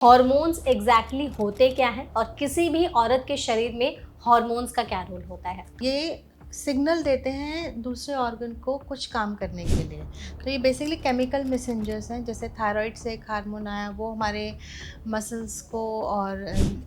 Hormones exactly होते क्या हैं और किसी भी औरत के शरीर में हॉर्मोन्स का क्या रोल होता है? ये सिग्नल देते हैं दूसरे ऑर्गन को कुछ काम करने के लिए। तो ये बेसिकली केमिकल मैसेंजर्स हैं। जैसे थायराइड से एक हार्मोन आया, वो हमारे मसल्स को और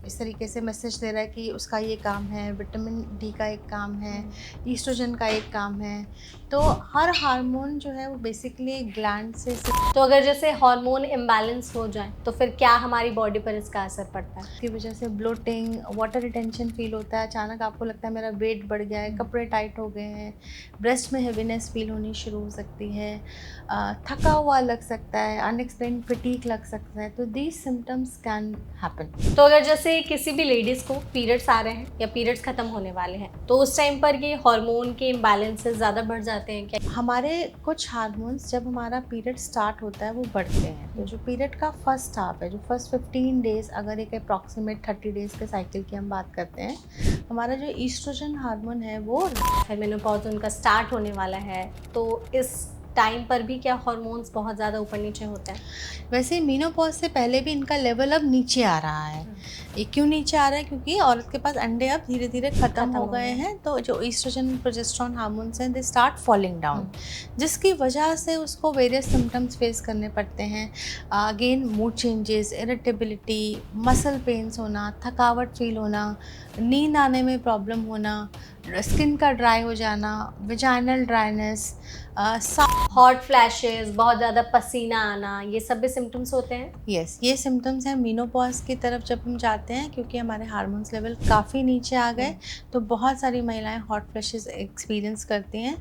इस तरीके से मैसेज दे रहा है कि उसका ये काम है। विटामिन डी का एक काम है, ईस्ट्रोजन का एक काम है। तो हर हार्मोन जो है वो बेसिकली ग्लैंड से तो अगर जैसे हार्मोन इम्बैलेंस हो जाए तो फिर क्या हमारी बॉडी पर इसका असर पड़ता है? की वजह से ब्लोटिंग, वाटर रिटेंशन फील होता है। अचानक आपको लगता है मेरा वेट बढ़ गया है, कपड़े टाइट हो गए हैं, ब्रेस्ट में हेवीनेस फील होनी शुरू हो सकती है, थका हुआ लग सकता है, अनएक्सप्लेन फटीग लग सकता है। तो दीज सिम्टम्स कैन हैपन। तो अगर जैसे किसी भी लेडीज़ को पीरियड्स आ रहे हैं या पीरियड्स ख़त्म होने वाले हैं तो उस टाइम पर ये हार्मोन के इम्बैलेंसेस ज़्यादा बढ़ जाते हैं क्या? हमारे कुछ हार्मोन्स जब हमारा पीरियड स्टार्ट होता है वो बढ़ते हैं। तो जो पीरियड का फर्स्ट हाफ है, जो फर्स्ट 15 डेज़, अगर एक अप्रॉक्सीमेट 30 डेज़ के साइकिल की हम बात करते हैं, हमारा जो ईस्ट्रोजन हार्मोन है वो फिर मेनोपॉज उनका स्टार्ट होने वाला है तो इस टाइम पर भी क्या हॉर्मोन्स बहुत ज़्यादा ऊपर नीचे होते हैं? वैसे मेनोपॉज से पहले भी इनका लेवल अब नीचे आ रहा है। ये क्यों नीचे आ रहा है? क्योंकि औरत के पास अंडे अब धीरे धीरे ख़त्म हो गए हैं। तो जो ईस्ट्रोजन प्रोजेस्टेरोन हार्मोन्स हैं, दे स्टार्ट फॉलिंग डाउन, जिसकी वजह से उसको वेरियस सिम्टम्स फेस करने पड़ते हैं। Again mood changes, irritability, muscle pains होना, थकावट फील होना, नींद आने में प्रॉब्लम होना, स्किन का ड्राई हो जाना, वेजाइनल ड्राइनेस, हॉट फ्लैशेस, बहुत ज़्यादा पसीना आना, ये सब भी सिम्टम्स होते हैं? यस, ये सिम्टम्स हैं मीनोपॉज की तरफ जब हम जाते हैं। क्योंकि हमारे हार्मोन्स लेवल काफ़ी नीचे आ गए, तो बहुत सारी महिलाएं हॉट फ्लशेस एक्सपीरियंस करती हैं।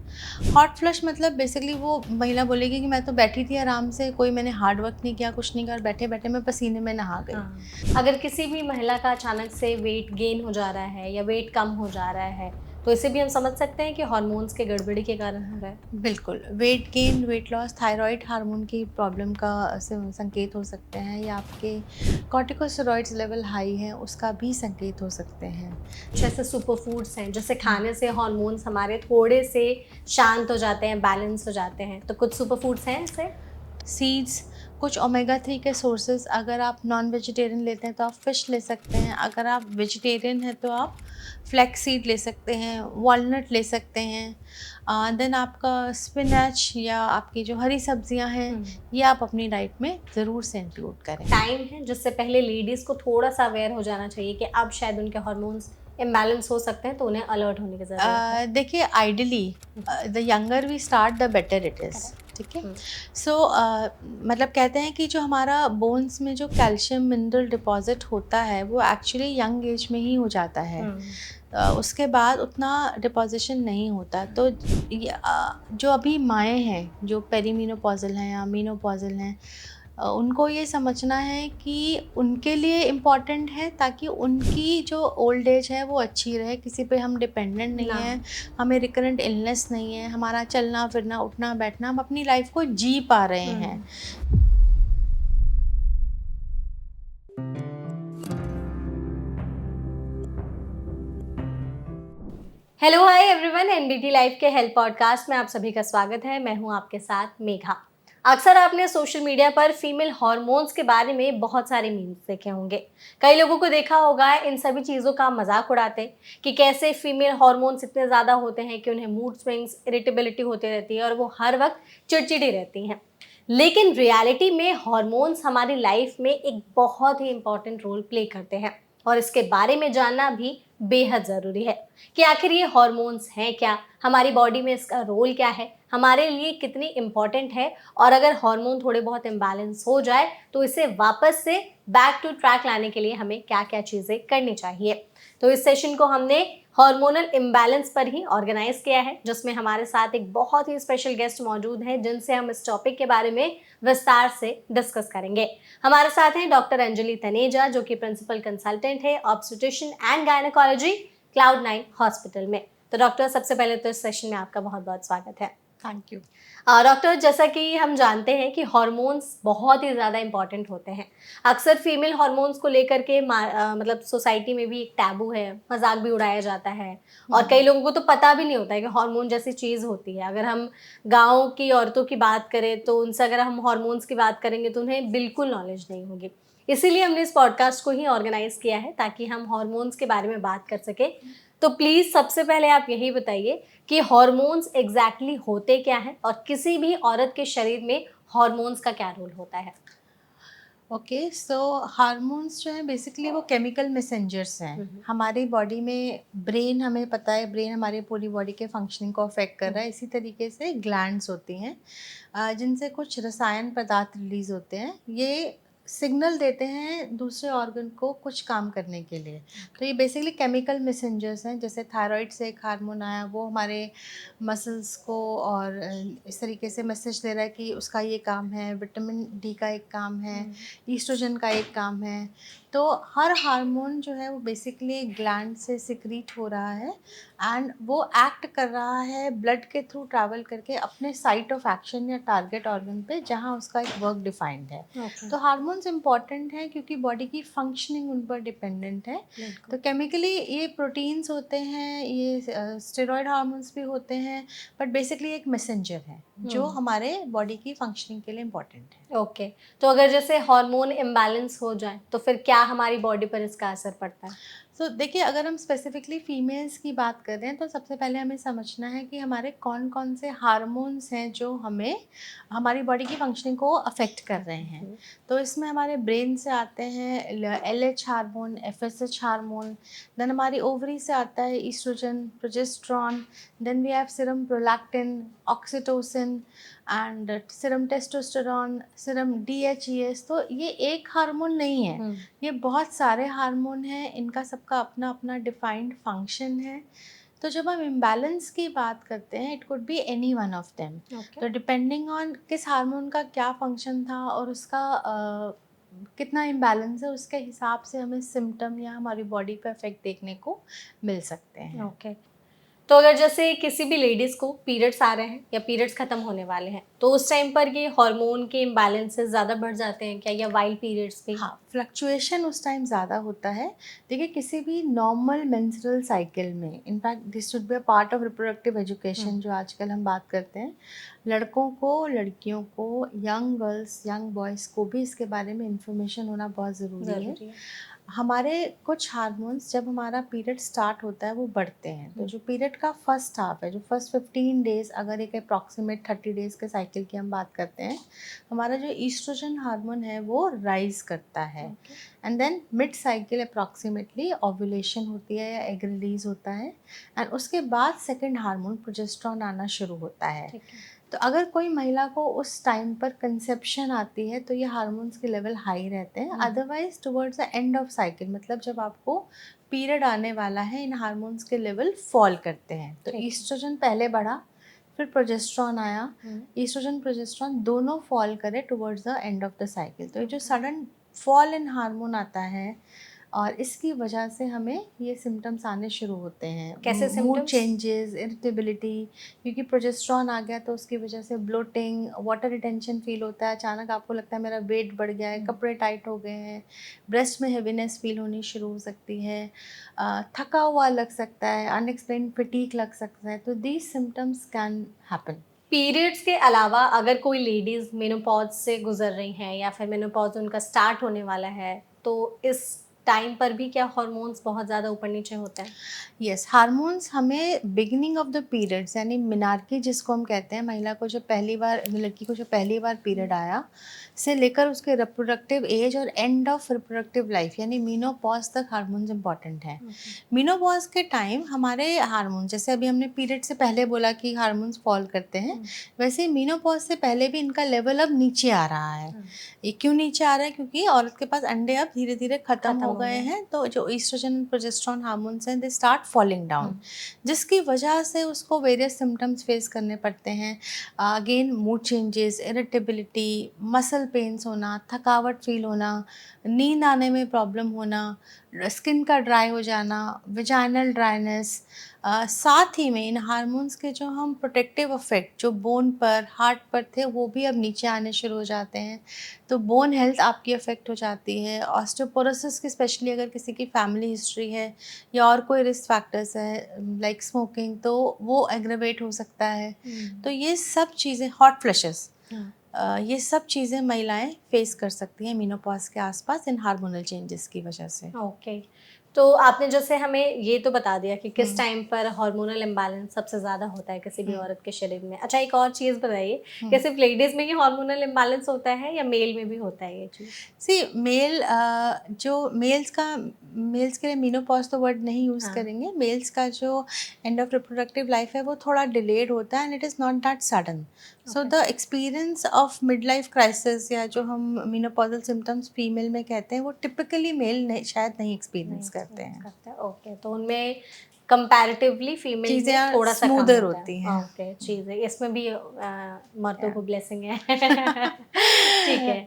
हॉट फ्लश मतलब बेसिकली वो महिला बोलेगी कि मैं तो बैठी थी आराम से, कोई मैंने हार्ड वर्क नहीं किया, कुछ नहीं किया, और बैठे बैठे मैं पसीने में नहा गई। अगर किसी भी महिला का अचानक से वेट गेन हो जा रहा है या वेट कम हो जा रहा है तो इसे भी हम समझ सकते हैं कि हॉर्मोन्स के गड़बड़ी के कारण हो रहा है। बिल्कुल, weight gain, weight loss, thyroid hormone की प्रॉब्लम का संकेत हो सकते हैं, या आपके कॉर्टिकोस्टेरॉइड्स लेवल हाई हैं उसका भी संकेत हो सकते हैं। कुछ ऐसे सुपर फूड्स हैं जिसे खाने से हॉर्मोन्स हमारे थोड़े से शांत हो जाते हैं, बैलेंस हो जाते हैं, तो कुछ सुपर फूड्स हैं ऐसे? सीड्स, कुछ ओमेगा 3 के सोर्सेज, अगर आप नॉन वेजिटेरियन लेते हैं तो आप फ़िश ले सकते हैं, अगर आप वेजिटेरियन हैं तो आप फ्लैक्स सीड ले सकते हैं, वॉलनट ले सकते हैं। देन आपका स्पिनच या आपकी जो हरी सब्जियां हैं, ये आप अपनी डाइट में ज़रूर से इंक्लूड करें। टाइम है जिससे पहले लेडीज़ को थोड़ा सा अवेयर हो जाना चाहिए कि अब शायद उनके हॉर्मोन्स इम्बैलेंस हो सकते हैं तो उन्हें अलर्ट होने की ज़रूरत है। देखिए, ideally the younger we start the better it is. ठीक है। सो मतलब कहते हैं कि जो हमारा बोन्स में जो कैल्शियम मिनरल डिपॉजिट होता है वो एक्चुअली यंग एज में ही हो जाता है। उसके बाद उतना डिपॉजिशन नहीं होता। तो जो अभी माएँ हैं, जो पेरीमेनोपॉज़ल हैं या मेनोपॉज़ल हैं, उनको ये समझना है कि उनके लिए इम्पॉर्टेंट है, ताकि उनकी जो ओल्ड एज है वो अच्छी रहे। किसी पे हम डिपेंडेंट नहीं हैं, हमें रिकरेंट इलनेस नहीं है, हमारा चलना फिरना, उठना बैठना, हम अपनी लाइफ को जी पा रहे हैं। Hello hi everyone, NBT life के हेल्थ पॉडकास्ट में आप सभी का स्वागत है। मैं हूं आपके साथ मेघा। अक्सर आपने सोशल मीडिया पर फीमेल हार्मोन्स के बारे में बहुत सारे मीम्स देखे होंगे। कई लोगों को देखा होगा इन सभी चीज़ों का मजाक उड़ाते कि कैसे फीमेल हार्मोन्स इतने ज़्यादा होते हैं कि उन्हें मूड स्विंग्स, इरिटेबिलिटी होती रहती है और वो हर वक्त चिड़चिड़ी रहती हैं। लेकिन रियलिटी में हार्मोन्स हमारी लाइफ में एक बहुत ही इंपॉर्टेंट रोल प्ले करते हैं और इसके बारे में जानना भी बेहद ज़रूरी है कि आखिर ये हार्मोन्स हैं क्या, हमारी बॉडी में इसका रोल क्या है, हमारे लिए कितनी इम्पॉर्टेंट है, और अगर हार्मोन थोड़े बहुत इम्बैलेंस हो जाए तो इसे वापस से बैक टू ट्रैक लाने के लिए हमें क्या क्या चीज़ें करनी चाहिए। तो इस सेशन को हमने हार्मोनल इम्बैलेंस पर ही ऑर्गेनाइज किया है, जिसमें हमारे साथ एक बहुत ही स्पेशल गेस्ट मौजूद हैं जिनसे हम इस टॉपिक के बारे में विस्तार से डिस्कस करेंगे। हमारे साथ हैं डॉक्टर अंजलि तनेजा, जो कि प्रिंसिपल कंसल्टेंट है ऑब्स्टेट्रिशियन एंड गायनेकोलॉजी, क्लाउड9 हॉस्पिटल में। तो डॉक्टर, सबसे पहले तो इस सेशन में आपका बहुत बहुत स्वागत है। Thank you. डॉक्टर, जैसा कि हम जानते हैं कि हार्मोन्स बहुत ही ज़्यादा इंपॉर्टेंट होते हैं। अक्सर फीमेल हार्मोन्स को लेकर के मतलब सोसाइटी में भी एक टैबू है, मजाक भी उड़ाया जाता है और कई लोगों को तो पता भी नहीं होता है कि हार्मोन जैसी चीज़ होती है। अगर हम गाँव की औरतों की बात करें तो उनसे अगर हम हार्मोन्स की बात करेंगे तो उन्हें बिल्कुल नॉलेज नहीं होगी। इसीलिए हमने इस पॉडकास्ट को ही ऑर्गेनाइज किया है ताकि हम हार्मोन्स के बारे में बात कर सकें। तो प्लीज़ सबसे पहले आप यही बताइए कि हार्मोन्स एग्जैक्टली होते क्या हैं और किसी भी औरत के शरीर में हार्मोन्स का क्या रोल होता है। ओके, सो हार्मोन्स जो हैं बेसिकली वो केमिकल मैसेंजर्स हैं हमारी बॉडी में। ब्रेन, हमें पता है ब्रेन हमारी पूरी बॉडी के फंक्शनिंग को अफेक्ट कर रहा है। इसी तरीके से ग्लैंड्स होती हैं जिनसे कुछ रसायन पदार्थ रिलीज होते हैं। ये सिग्नल देते हैं दूसरे ऑर्गन को कुछ काम करने के लिए। तो ये बेसिकली केमिकल मैसेंजर्स हैं। जैसे थायराइड से एक हार्मोन आया, वो हमारे मसल्स को और इस तरीके से मैसेज दे रहा है कि उसका ये काम है। विटामिन डी का एक काम है, ईस्ट्रोजन का एक काम है। तो हर हार्मोन जो है वो बेसिकली ग्लैंड से सिक्रीट हो रहा है एंड वो एक्ट कर रहा है ब्लड के थ्रू ट्रैवल करके अपने साइट ऑफ एक्शन या टारगेट ऑर्गन पे जहाँ उसका एक वर्क डिफाइंड है। तो हार्मोन्स इम्पॉर्टेंट है क्योंकि बॉडी की फंक्शनिंग उन पर डिपेंडेंट है। तो केमिकली ये प्रोटीन्स होते हैं, ये स्टेरॉयड हार्मोन्स भी होते हैं, बट बेसिकली एक मैसेंजर है जो हमारे बॉडी की फंक्शनिंग के लिए इम्पॉर्टेंट है। ओके, तो अगर जैसे हार्मोन इम्बैलेंस हो जाए तो फिर क्या हमारी बॉडी पर इसका असर पड़ता है। तो देखिए, अगर हम स्पेसिफिकली फीमेल्स की बात कर रहे हैं तो सबसे पहले हमें समझना है कि हमारे कौन कौन से हार्मोन्स हैं जो हमें हमारी बॉडी की फंक्शनिंग को अफेक्ट कर रहे हैं। तो इसमें हमारे ब्रेन से आते हैं LH hormone, FSH hormone. Then हमारी ओवरी से आता है oestrogen, progesterone. Then we have serum prolactin, oxytocin and serum testosterone, serum DHEAS। तो ये एक हार्मोन नहीं है, ये बहुत सारे हार्मोन हैं। इनका सबका अपना अपना डिफाइंड फंक्शन है। तो जब हम इम्बैलेंस की बात करते हैं, it could be any one of them. तो डिपेंडिंग ऑन किस हार्मोन का क्या फंक्शन था और उसका कितना इम्बैलेंस है, उसके हिसाब से हमें सिम्टम या हमारी बॉडी पे इफेक्ट देखने को मिल सकते हैं। ओके, तो अगर जैसे किसी भी लेडीज़ को पीरियड्स आ रहे हैं या पीरियड्स ख़त्म होने वाले हैं तो उस टाइम पर ये हार्मोन के इम्बैलेंसेस ज़्यादा बढ़ जाते हैं क्या, या वाइल्ड पीरियड्स पे। हाँ, फ्लक्चुएशन उस टाइम ज़्यादा होता है। देखिए, किसी भी नॉर्मल मेंस्ट्रुअल साइकिल में, in fact this should be a part of reproductive education जो आजकल हम बात करते हैं, लड़कों को, लड़कियों को, यंग गर्ल्स, यंग बॉयज़ को भी इसके बारे में इंफॉर्मेशन होना बहुत ज़रूरी है। हमारे कुछ हार्मोन्स जब हमारा पीरियड स्टार्ट होता है वो बढ़ते हैं। तो जो पीरियड का फर्स्ट हाफ है, जो फर्स्ट 15 डेज़, अगर एक अप्रॉक्सीमेट 30 डेज़ के साइकिल की हम बात करते हैं, हमारा जो ईस्ट्रोजन हार्मोन है वो राइज करता है। And then mid cycle approximately ovulation होती है या एग रिलीज होता है एंड उसके बाद सेकंड हार्मोन प्रोजेस्टेरॉन आना शुरू होता है। तो अगर कोई महिला को उस टाइम पर कंसेप्शन आती है तो ये हार्मोन्स के लेवल हाई रहते हैं। Otherwise towards the end of cycle, मतलब जब आपको पीरियड आने वाला है, इन हार्मोन्स के लेवल फॉल करते हैं। तो ईस्ट्रोजन पहले बढ़ा, फिर प्रोजेस्ट्रॉन आया, ईस्ट्रोजन प्रोजेस्ट्रॉन दोनों फॉल करे towards the end of the cycle. तो ये जो सडन फॉल इन हार्मोन आता है और इसकी वजह से हमें ये सिम्टम्स आने शुरू होते हैं। कैसे मूड symptoms? चेंजेस, इरिटेबिलिटी, क्योंकि प्रोजेस्ट्रॉन आ गया तो उसकी वजह से ब्लोटिंग, वाटर रिटेंशन फील होता है। अचानक आपको लगता है मेरा वेट बढ़ गया है, कपड़े टाइट हो गए हैं, ब्रेस्ट में हेवीनेस फील होनी शुरू हो सकती है, थका हुआ लग सकता है, अनएक्सप्लेन्ड फटीग लग सकता है। तो these symptoms can happen. Periods के अलावा अगर कोई लेडीज़ मेनोपॉज से गुजर रही हैं या फिर मेनोपॉज उनका स्टार्ट होने वाला है तो इस टाइम पर भी क्या हार्मोन्स बहुत ज़्यादा ऊपर नीचे होते हैं। यस, हार्मोन्स हमें बिगिनिंग ऑफ द पीरियड्स, यानी मिनार्की जिसको हम कहते हैं, महिला को जो पहली बार, लड़की को जो पहली बार पीरियड आया से लेकर उसके रिप्रोडक्टिव एज और एंड ऑफ रिप्रोडक्टिव लाइफ यानी मीनोपॉज तक हार्मोन्स इंपॉर्टेंट हैं। मीनोपॉज के टाइम हमारे हार्मोन, जैसे अभी हमने पीरियड से पहले बोला कि हार्मोन्स फॉल करते हैं, वैसे ही मीनोपॉज से पहले भी इनका लेवल अब नीचे आ रहा है। ये क्यों नीचे आ रहा है? क्योंकि औरत के पास अंडे अब धीरे धीरे खत्म हो गए हैं, तो जो ईस्ट्रोजन प्रोजेस्टेरॉन हार्मोन्स हैं दे स्टार्ट फॉलिंग डाउन, जिसकी वजह से उसको वेरियस सिम्टम्स फेस करने पड़ते हैं। Again mood changes, irritability, muscle pains होना, थकावट फील होना, नींद आने में प्रॉब्लम होना, स्किन का ड्राई हो जाना, विजाइनल ड्राइनेस। साथ ही में इन हार्मोन्स के जो हम प्रोटेक्टिव इफेक्ट जो बोन पर, हार्ट पर थे, वो भी अब नीचे आने शुरू हो जाते हैं। तो बोन हेल्थ आपकी अफेक्ट हो जाती है। ऑस्टियोपोरोसिस की, स्पेशली अगर किसी की फैमिली हिस्ट्री है या और कोई रिस्क फैक्टर्स है लाइक स्मोकिंग, तो वो एग्रेवेट हो सकता है। तो ये सब चीज़ें, हॉट फ्लशेस, ये सब चीज़ें महिलाएं फेस कर सकती हैं मेनोपॉज के आसपास इन हार्मोनल चेंजेस की वजह से। ओके। तो आपने जैसे हमें ये तो बता दिया कि किस टाइम पर हार्मोनल इम्बैलेंस सबसे ज़्यादा होता है किसी भी औरत के शरीर में। अच्छा, एक और चीज़ बताइए, क्या सिर्फ लेडीज़ में ही हार्मोनल इम्बैलेंस होता है या मेल में भी होता है ये चीज़? सी मेल जो मेल्स के लिए मेनोपॉज तो वर्ड नहीं यूज़ हाँ। करेंगे। मेल्स का जो एंड ऑफ रिप्रोडक्टिव लाइफ है वो थोड़ा डिलेड होता है and it is not that sudden. So the experience of mid life crisis या जो हम मेनोपॉजल सिम्टम्स फीमेल में कहते हैं वो टिपिकली मेल शायद नहीं एक्सपीरियंस करते हैं। ओके, तो उनमें कंपैरेटिवली फीमेल में चीज़ें थोड़ा सा कम स्मूदर होता है। होती हैं। ओके, चीज़ें इसमें भी मर्दों Yeah. को ब्लेसिंग है। ठीक है।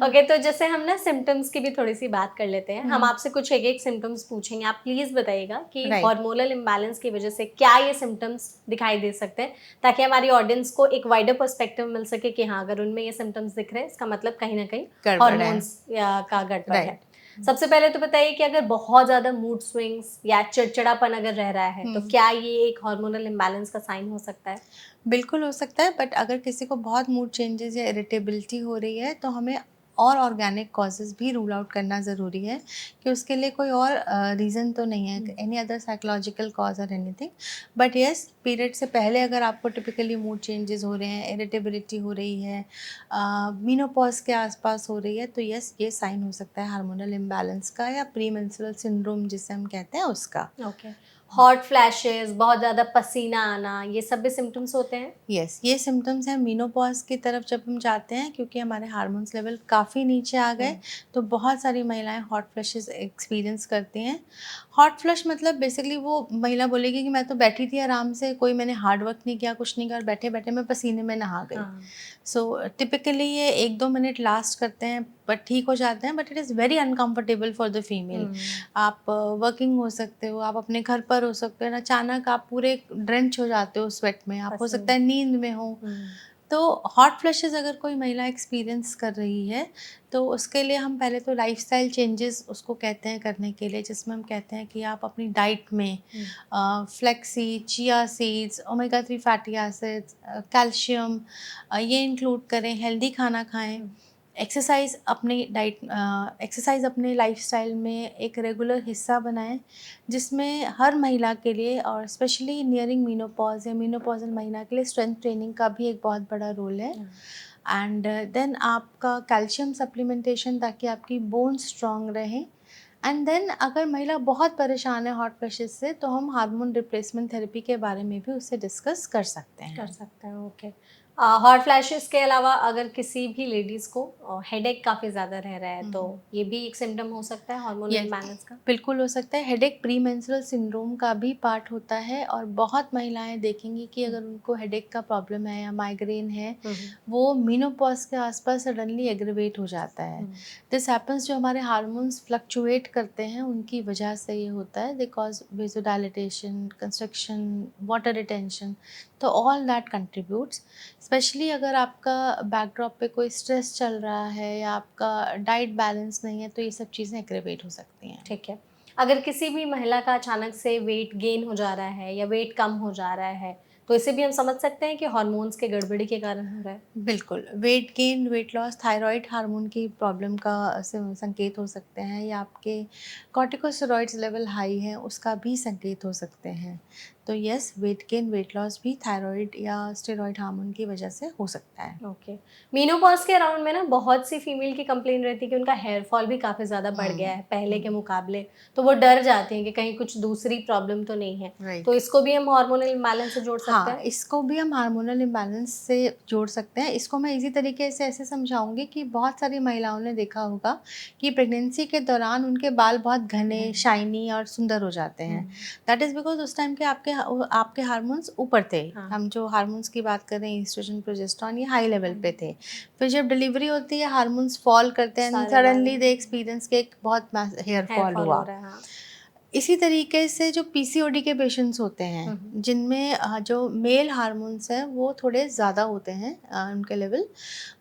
ओके, तो जैसे हम ना सिम्टम्स की भी थोड़ी सी बात कर लेते हैं। हम आपसे कुछ एक एक सिम्टम्स पूछेंगे, आप प्लीज़ बताइएगा कि Right. हार्मोनल इम्बैलेंस की वजह से क्या ये सिम्टम्स दिखाई दे सकते हैं, ताकि हमारी ऑडियंस को एक वाइडर पर्सपेक्टिव मिल सके कि हाँ, अगर उनमें ये सिम्टम्स दिख रहे हैं इसका मतलब कहीं ना कहीं गड़बड़ है। हार्मोन्स का गड़बड़ है। Right. सबसे पहले तो बताइए कि अगर बहुत ज़्यादा मूड स्विंग्स या चिड़चिड़ापन अगर रह रहा है तो क्या ये एक हार्मोनल इम्बैलेंस का साइन हो सकता है? बिल्कुल हो सकता है, बट अगर किसी को बहुत मूड चेंजेस या इरिटेबिलिटी हो रही है तो हमें और ऑर्गेनिक कॉजेज़ भी रूल आउट करना ज़रूरी है कि उसके लिए कोई और रीज़न तो नहीं है, एनी अदर साइकोलॉजिकल कॉज और एनीथिंग। बट येस, पीरियड से पहले अगर आपको टिपिकली मूड चेंजेस हो रहे हैं, इरिटेबिलिटी हो रही है, मेनोपॉज के आसपास हो रही है, तो येस, ये साइन हो सकता है हार्मोनल इम्बैलेंस का या प्री मेंस्ट्रुअल सिंड्रोम जिसे हम कहते हैं उसका। ओके। हॉट फ्लैशेस, बहुत ज़्यादा पसीना आना, ये सब भी सिम्टम्स होते हैं? यस, ये सिम्टम्स हैं मेनोपॉज की तरफ जब हम जाते हैं, क्योंकि हमारे हार्मोन्स लेवल काफ़ी नीचे आ गए तो बहुत सारी महिलाएं हॉट फ्लशेस एक्सपीरियंस करती हैं। हॉट फ्लश मतलब बेसिकली वो महिला बोलेगी कि मैं तो बैठी थी आराम से, कोई मैंने हार्ड वर्क नहीं किया, कुछ नहीं किया और बैठे बैठे मैं पसीने में नहा गई। हाँ। सो टिपिकली ये 1-2 मिनट लास्ट करते हैं बट ठीक हो जाते हैं, but it is very uncomfortable for the female. आप वर्किंग हो सकते हो, आप अपने घर पर हो सकते हो, अचानक आप पूरे ड्रेंच हो जाते हो स्वेट में, आप हो सकता है नींद में हो। तो हॉट फ्लशेस अगर कोई महिला एक्सपीरियंस कर रही है तो उसके लिए हम पहले तो लाइफस्टाइल चेंजेस उसको कहते हैं करने के लिए, जिसमें हम कहते हैं कि आप अपनी डाइट में flexi, chia seeds, omega 3 fatty acids, calcium, ये इंक्लूड करें, हेल्दी खाना खाएं, एक्सरसाइज अपनी डाइट एक्सरसाइज अपने लाइफस्टाइल में एक रेगुलर हिस्सा बनाएं, जिसमें हर महिला के लिए और स्पेशली नियरिंग मीनोपॉज या मीनोपॉजल महिला के लिए स्ट्रेंथ ट्रेनिंग का भी एक बहुत बड़ा रोल है। एंड देन आपका कैल्शियम सप्लीमेंटेशन, ताकि आपकी बोन्स स्ट्रॉन्ग रहें। एंड देन अगर महिला बहुत परेशान है हॉट फ्लशेस से तो हम हार्मोन रिप्लेसमेंट थेरेपी के बारे में भी उससे डिस्कस कर सकते हैं। ओके। हॉट फ्लैशेस के अलावा अगर किसी भी लेडीज़ को हेडेक काफ़ी ज़्यादा रह रहा है तो ये भी एक सिम्टम हो सकता है हार्मोनल Yes, इम्बैलेंस का? बिल्कुल हो सकता है। हेडेक प्री मेंस्ट्रुअल सिंड्रोम का भी पार्ट होता है और बहुत महिलाएं देखेंगी कि अगर उनको हेडेक का प्रॉब्लम है या माइग्रेन है, वो मेनोपॉज के आसपास सडनली एग्रीवेट हो जाता है। दिस हैपन्स, जो हमारे हार्मोन्स फ्लक्चुएट करते हैं उनकी वजह से ये होता है, बिकॉज वेजोडाइलेटेशन, कंस्ट्रक्शन, वाटर रिटेंशन, तो ऑल दैट कंट्रीब्यूट्स। स्पेशली अगर आपका बैकड्रॉप पे कोई स्ट्रेस चल रहा है या आपका डाइट बैलेंस नहीं है तो ये सब चीज़ें एग्रीवेट हो सकती हैं। ठीक है। अगर किसी भी महिला का अचानक से वेट गेन हो जा रहा है या वेट कम हो जा रहा है तो इसे भी हम समझ सकते हैं कि हार्मोन्स के गड़बड़ी के कारण हो रहा है? बिल्कुल, weight gain, weight loss, thyroid hormone की प्रॉब्लम का संकेत हो सकते हैं, या आपके कॉर्टिकोस्टेरॉइड्स लेवल हाई हैं उसका भी संकेत हो सकते हैं। तो yes, weight gain, weight loss भी थायराइड या स्टेरॉइड हार्मोन की वजह से हो सकता है। ओके। मेनोपॉज के अराउंड में ना बहुत सी फीमेल की कंप्लेन रहती है कि उनका हेयर फॉल भी काफ़ी ज़्यादा बढ़ गया है पहले के मुकाबले, तो वो डर जाती हैं कि कहीं कुछ दूसरी प्रॉब्लम तो नहीं है। राइट। तो इसको भी हम हार्मोनल इम्बैलेंस से जोड़ सकते हाँ, हैं? इसको भी हम हार्मोनल इम्बैलेंस से जोड़ सकते हैं। इसको मैं इजी तरीके से ऐसे समझाऊँगी कि बहुत सारी महिलाओं ने देखा होगा कि प्रेगनेंसी के दौरान उनके बाल बहुत घने, शाइनी और सुंदर हो जाते हैं। दैट इज़ बिकॉज़ उस टाइम के आपके हार्मोन्स ऊपर थे। हम जो हार्मोन्स की बात कर रहे हैं, ईस्ट्रोजन, प्रोजेस्टेरॉन, ये हाई लेवल पे थे। फिर जब डिलीवरी होती है हार्मोन्स फॉल करते हैं एंड सारे सडनली बाल दे एक्सपीरियंस कि एक बहुत हेयर हेयर फॉल फॉल हो हुआ। रहा है। हाँ। इसी तरीके से जो पीसीओडी के पेशेंट्स होते हैं जिनमें जो मेल हार्मोन्स हैं वो थोड़े ज़्यादा होते हैं उनके लेवल,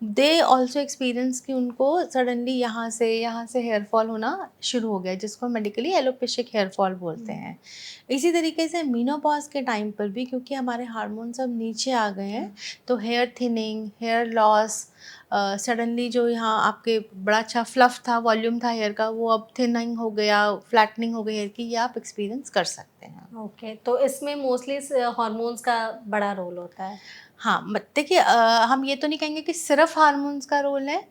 दे ऑल्सो एक्सपीरियंस कि उनको सडनली यहाँ से हेयर फॉल होना शुरू हो गया, जिसको मेडिकली एलोपेशिक हेयर फॉल बोलते हैं। इसी तरीके से मीनोपॉज के टाइम पर भी क्योंकि हमारे हार्मोन्स अब नीचे आ गए हैं तो hair thinning, hair loss, suddenly जो यहाँ आपके बड़ा अच्छा फ्लफ था, वॉल्यूम था हेयर का, वो अब थिनिंग हो गया, फ्लैटनिंग हो गई हेयर की, ये आप एक्सपीरियंस कर सकते हैं। ओके, तो इसमें मोस्टली हार्मोन्स का बड़ा रोल होता है। हाँ, देखिए हम ये तो नहीं कहेंगे कि सिर्फ हार्मोन्स का रोल है,